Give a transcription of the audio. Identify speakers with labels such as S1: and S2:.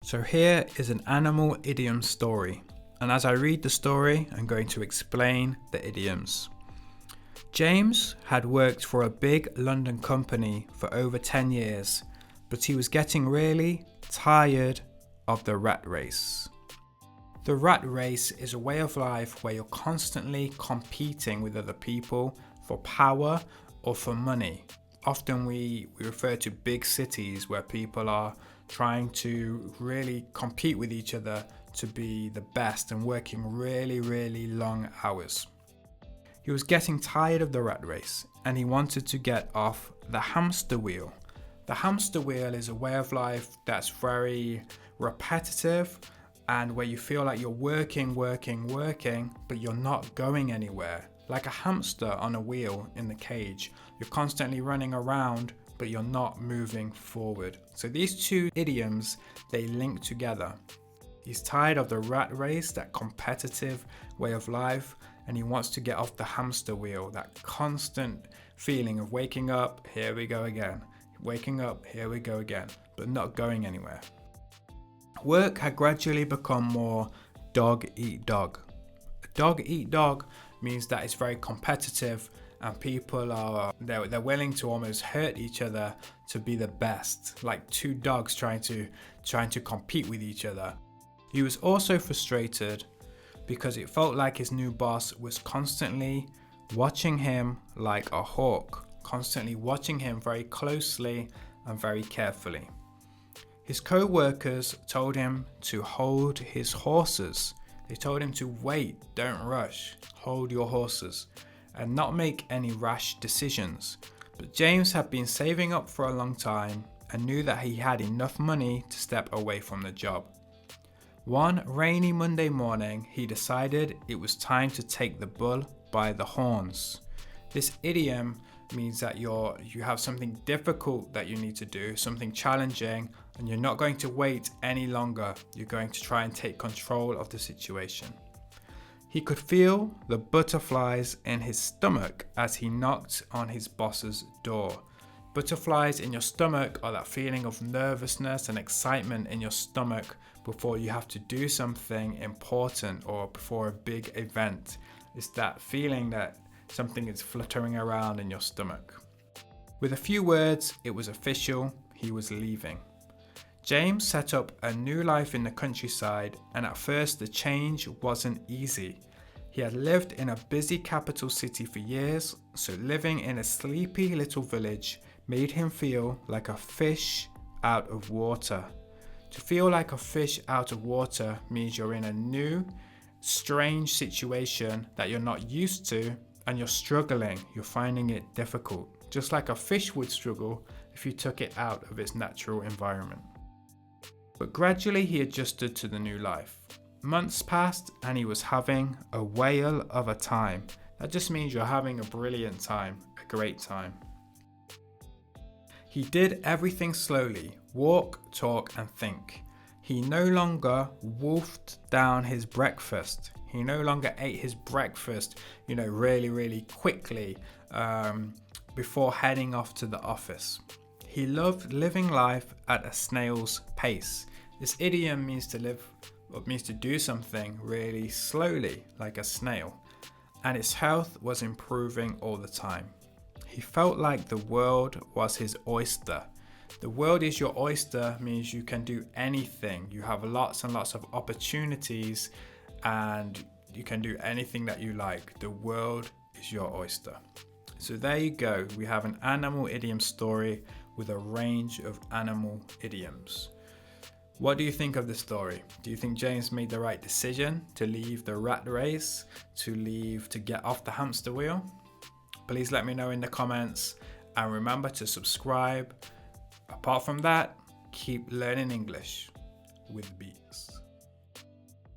S1: So here is an animal idiom story, and as I read the story, I'm going to explain the idioms. James had worked for a big London company for over 10 years, but he was getting really tired of the rat race. The rat race is a way of life where you're constantly competing with other people for power or for money. Often we refer to big cities where people are trying to really compete with each other to be the best and working really long hours. He was getting tired of the rat race and he wanted to get off the hamster wheel. The hamster wheel is a way of life that's very repetitive and where you feel like you're working, but you're not going anywhere. Like a hamster on a wheel in the cage. You're constantly running around, but you're not moving forward. So these two idioms, they link together. He's tired of the rat race, that competitive way of life, and he wants to get off the hamster wheel, that constant feeling of waking up, here we go again. Waking up, here we go again, but not going anywhere. Work had gradually become more dog eat dog. Dog eat dog means that it's very competitive and people are they're willing to almost hurt each other to be the best, like two dogs trying to compete with each other. He was also frustrated because it felt like his new boss was constantly watching him like a hawk, constantly watching him very closely and very carefully. His co-workers told him to hold his horses. They told him to wait, don't rush, hold your horses, and not make any rash decisions. But James had been saving up for a long time and knew that he had enough money to step away from the job. One rainy Monday morning, he decided it was time to take the bull by the horns. This idiom means that you have something difficult that you need to do, something challenging, and you're not going to wait any longer. You're going to try and take control of the situation. He could feel the butterflies in his stomach as he knocked on his boss's door. Butterflies in your stomach are that feeling of nervousness and excitement in your stomach before you have to do something important or before a big event. It's that feeling that something is fluttering around in your stomach. With a few words, it was official, he was leaving. James set up a new life in the countryside, and at first the change wasn't easy. He had lived in a busy capital city for years, so living in a sleepy little village made him feel like a fish out of water. To feel like a fish out of water means you're in a new, strange situation that you're not used to, and you're struggling, you're finding it difficult, just like a fish would struggle if you took it out of its natural environment. But gradually he adjusted to the new life. Months passed and he was having a whale of a time. That just means you're having a brilliant time, a great time. He did everything slowly, walk, talk and think. He no longer wolfed down his breakfast. He no longer ate his breakfast, really quickly before heading off to the office. He loved living life at a snail's pace. This idiom means to do something really slowly, like a snail, and his health was improving all the time. He felt like the world was his oyster. The world is your oyster means you can do anything. You have lots and lots of opportunities and you can do anything that you like. The world is your oyster. So there you go. We have an animal idiom story with a range of animal idioms. What do you think of the story? Do you think James made the right decision to leave the rat race, to get off the hamster wheel? Please let me know in the comments and remember to subscribe. Apart from that, keep learning English with beats.